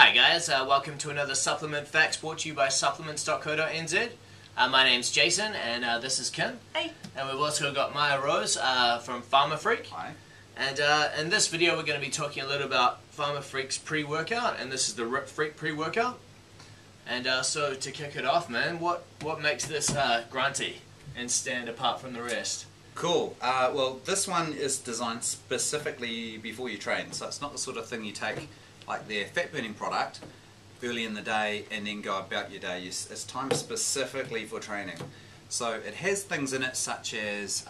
Hi guys, welcome to another Supplement Facts brought to you by Supplements.co.nz. My name's Jason and this is Kim. Hey. And we've also got Maya Rose from PharmaFreak. Hi. And in this video we're going to be talking a little about PharmaFreak's pre-workout, and this is the Ripped Freak Pre-Workout. And so to kick it off, man, what makes this grunty and stand apart from the rest? Cool. Well, this one is designed specifically before you train, so it's not the sort of thing you take like their fat burning product early in the day and then go about your day. It's timed specifically for training. So it has things in it such as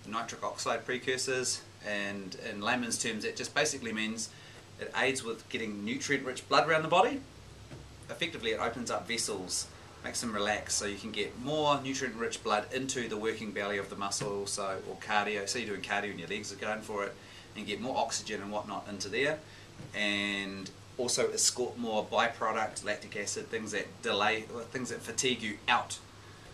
nitric oxide precursors, and in layman's terms it just basically means it aids with getting nutrient rich blood around the body. Effectively it opens up vessels, makes them relax, so you can get more nutrient rich blood into the working belly of the muscle, or cardio. So you're doing cardio and your legs are going for it, and get more oxygen and whatnot into there, and also escort more byproduct lactic acid, things that fatigue you out.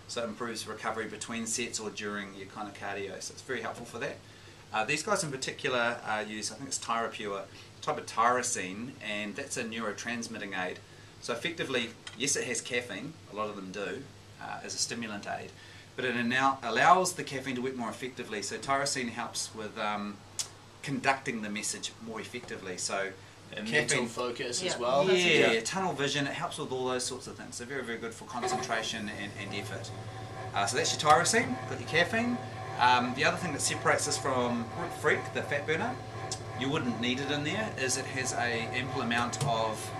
So it improves recovery between sets or during your kind of cardio, so it's very helpful for that. These guys in particular use, I think it's Tyrapure, type of tyrosine, and that's a neurotransmitting aid. So effectively, yes, it has caffeine, a lot of them do, as a stimulant aid, but it now allows the caffeine to work more effectively. So tyrosine helps with conducting the message more effectively. So and mental focus as well. Yeah, tunnel vision, it helps with all those sorts of things. So very, very good for concentration and effort. So that's your tyrosine, got your caffeine. The other thing that separates this from Ripped Freak, the fat burner, you wouldn't need it in there, is it has an ample amount of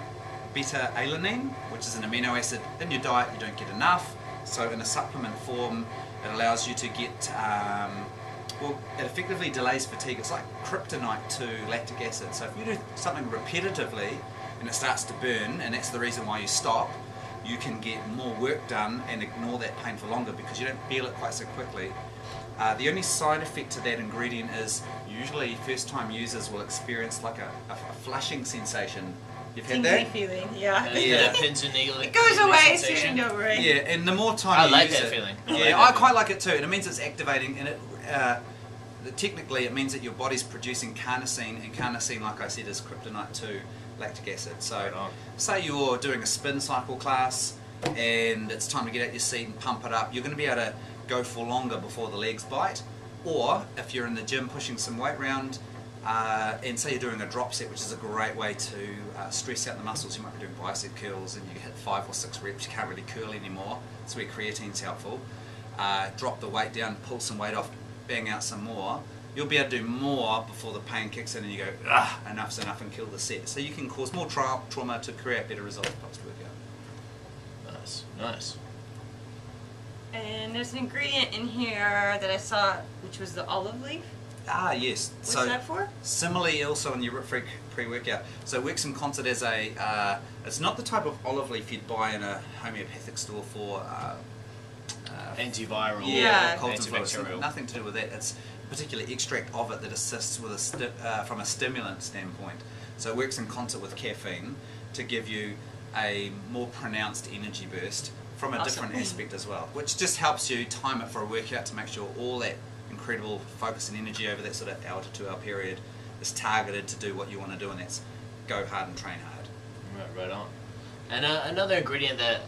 beta-alanine, which is an amino acid. In your diet you don't get enough, so in a supplement form it allows you to get, well, it effectively delays fatigue. It's like kryptonite to lactic acid. So if you do something repetitively and it starts to burn, and that's the reason why you stop, you can get more work done and ignore that pain for longer because you don't feel it quite so quickly. The only side effect to that ingredient is usually first time users will experience like a flushing sensation. You've had that? Feeling, yeah. Yeah, pins and needles. It goes away soon, don't worry. Yeah, and the more time you use it, feeling. I quite like it too, and it means it's activating, and technically it means that your body's producing carnosine, and carnosine, like I said, is kryptonite to lactic acid. So say you're doing a spin cycle class and it's time to get out your seat and pump it up, you're going to be able to go for longer before the legs bite. Or if you're in the gym pushing some weight around, and say you're doing a drop set, which is a great way to stress out the muscles. You might be doing bicep curls and you hit 5 or 6 reps, you can't really curl anymore, that's where creatine's helpful. Drop the weight down, pull some weight off, bang out some more. You'll be able to do more before the pain kicks in and you go, ah, enough's enough, and kill the set. So you can cause more trauma to create better results post-workout. Nice, nice. And there's an ingredient in here that I saw, which was the olive leaf. Ah, yes. What's that for? Similarly, also in your Ripped Freak pre-workout. So it works in concert as a, it's not the type of olive leaf you'd buy in a homeopathic store for antiviral, yeah, cold and flu. antibacterial. Nothing to do with that. It's a particular extract of it that assists with from a stimulant standpoint. So it works in concert with caffeine to give you a more pronounced energy burst from a different aspect as well, which just helps you time it for a workout to make sure all that incredible focus and energy over that sort of hour to 2 hour period is targeted to do what you want to do, and that's go hard and train hard. Right on. And another ingredient that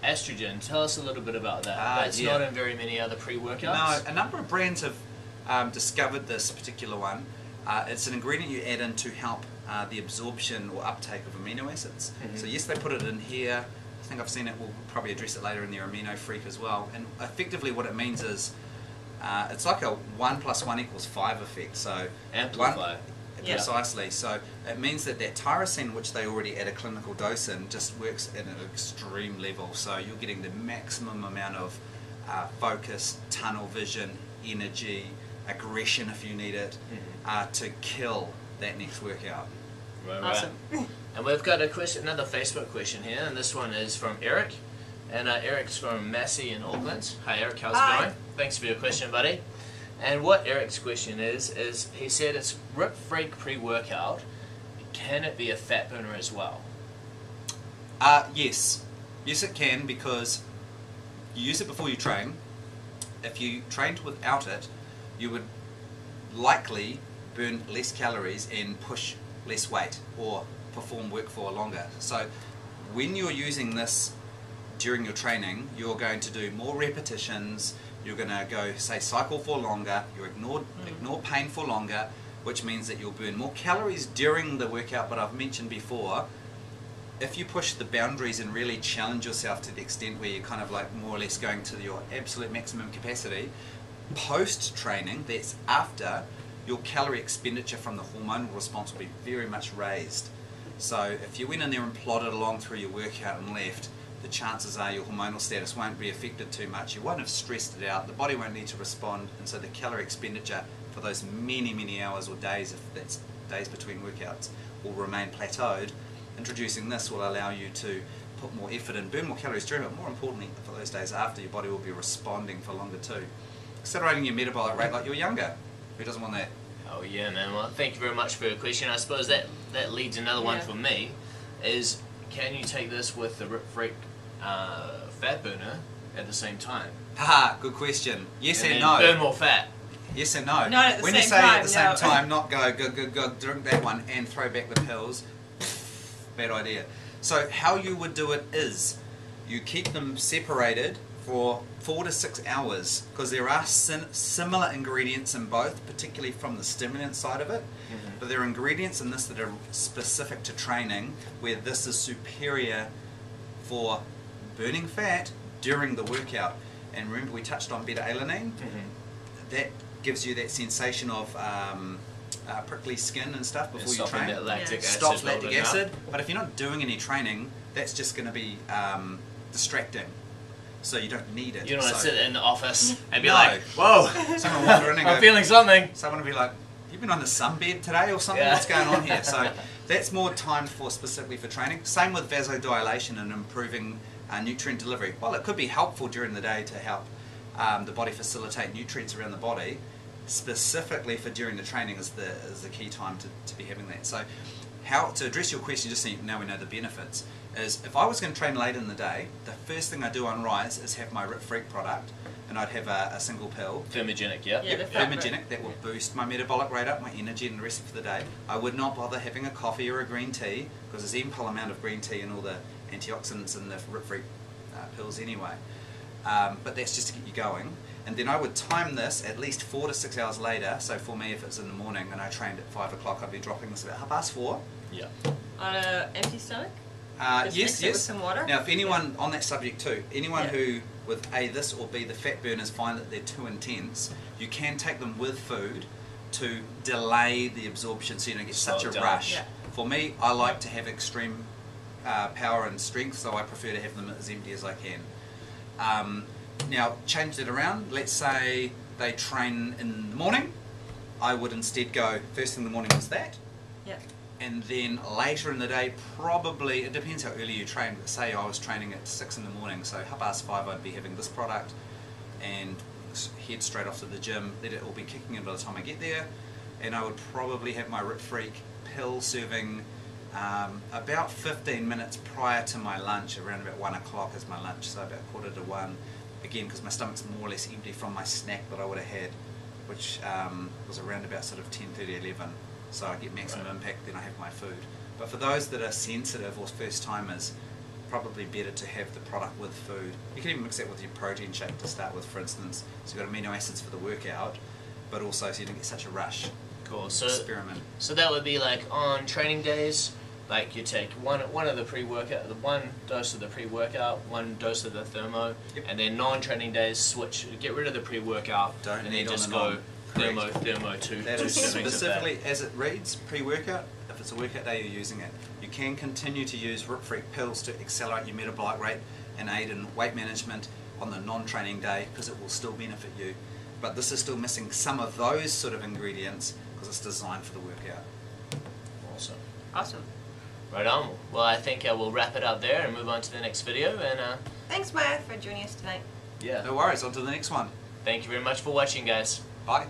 estrogen. Tell us a little bit about that. That's not in very many other pre-workouts. No, a number of brands have discovered this particular one. It's an ingredient you add in to help the absorption or uptake of amino acids. So yes, they put it in here. I think I've seen it. We'll probably address it later in their Amino Freak as well. And effectively, what it means is it's like a 1 + 1 = 5 effect. So amplify. Precisely. So it means that tyrosine, which they already add a clinical dose in, just works at an extreme level. So you're getting the maximum amount of focus, tunnel vision, energy, aggression if you need it, to kill that next workout. Right. Awesome. And we've got another Facebook question here, and this one is from Eric. And Eric's from Massey in Auckland. Hi Eric, how's it going? Thanks for your question, buddy. And what Eric's question is he said it's Ripped Freak pre-workout. Can it be a fat burner as well? Yes. Yes it can, because you use it before you train. If you trained without it, you would likely burn less calories and push less weight, or perform work for longer. So when you're using this during your training, you're going to do more repetitions, you're going to go, say, cycle for longer, you ignore pain for longer, which means that you'll burn more calories during the workout. But I've mentioned before, if you push the boundaries and really challenge yourself to the extent where you're kind of like more or less going to your absolute maximum capacity, post-training, that's after, your calorie expenditure from the hormonal response will be very much raised. So if you went in there and plodded along through your workout and left, the chances are your hormonal status won't be affected too much. You won't have stressed it out, the body won't need to respond, and so the calorie expenditure for those many hours or days, if that's days between workouts, will remain plateaued. Introducing this will allow you to put more effort and burn more calories during, but more importantly, for those days after, your body will be responding for longer too. Accelerating your metabolic rate like you're younger. Who doesn't want that? Oh yeah, man. Well, thank you very much for your question. I suppose that leads another one for me, is can you take this with the Ripped Freak fat burner at the same time? Haha, good question. Yes and no. no. Burn more fat. Yes and no. Not at the when same you say time, at the same no. time, not go, drink that one and throw back the pills, bad idea. So how you would do it is, you keep them separated for 4 to 6 hours, because there are similar ingredients in both, particularly from the stimulant side of it, but there are ingredients in this that are specific to training, where this is superior for burning fat during the workout. And remember, we touched on beta-alanine. That gives you that sensation of prickly skin and stuff before you train. That lactic acid Stops lactic building acid. up. But if you're not doing any training, that's just going to be distracting. So you don't need it. You don't want to So- sit in the office and be No. like, whoa, Someone wander in and go, I'm feeling something. someone will be like, you've been on the sunbed today or something? Yeah. What's going on here? So that's more timed for specifically for training. Same with vasodilation and improving nutrient delivery. While it could be helpful during the day to help the body facilitate nutrients around the body, specifically for during the training is the key time to be having that. So how to address your question, just so now we know the benefits, is if I was going to train late in the day, the first thing I do on rise is have my Ripped Freak product, and I'd have a single pill. Thermogenic, yeah. Yeah, the fat Ergogenic, that will boost my metabolic rate up, my energy and the rest of the day. I would not bother having a coffee or a green tea, because there's ample amount of green tea and all the antioxidants in the Ripped Freak pills anyway. But that's just to get you going. And then I would time this at least 4 to 6 hours later. So for me, if it's in the morning and I trained at 5 o'clock, I'd be dropping this about 4:30. Yeah. On an empty stomach? Just Yes, mix it with some water? Now, if anyone on that subject too, anyone Yeah. who with A, this or B, the fat burners find that they're too intense, you can take them with food to delay the absorption so you don't get Slow such a it down. rush. Yeah. For me, I like to have extreme power and strength, so I prefer to have them as empty as I can. Now, change that around. Let's say they train in the morning. I would instead go, first thing in the morning was that. Yeah. And then later in the day, probably, it depends how early you train, but say I was training at 6 in the morning, so 5:30 I'd be having this product and head straight off to the gym, let it all be kicking in by the time I get there, and I would probably have my Ripped Freak pill serving about 15 minutes prior to my lunch, around about 1 o'clock is my lunch, so about 1:45, again because my stomach's more or less empty from my snack that I would have had, which was around about sort of 10:30, 11. So I get maximum impact, then I have my food. But for those that are sensitive or first timers, probably better to have the product with food. You can even mix that with your protein shake to start with, for instance. So you've got amino acids for the workout, but also so you don't get such a rush. Cool. So Experiment. So that would be like on training days, like you take one of the pre-workout, the 1 dose of the pre-workout, 1 dose of the thermo, Yep. and then non-training days switch, get rid of the pre-workout, Don't and need then on just the go non. thermo, Correct. thermo, two That is servings of that. specifically as it reads, pre-workout. If it's a workout day you're using it, you can continue to use Ripped Freak pills to accelerate your metabolic rate and aid in weight management on the non-training day, because it will still benefit you. But this is still missing some of those sort of ingredients because it's designed for the workout. Awesome. Awesome. Right on. Well, I think we'll wrap it up there and move on to the next video. And Thanks, Maya, for joining us tonight. yeah, No worries, on to the next one. thank you very much for watching, guys. Bye.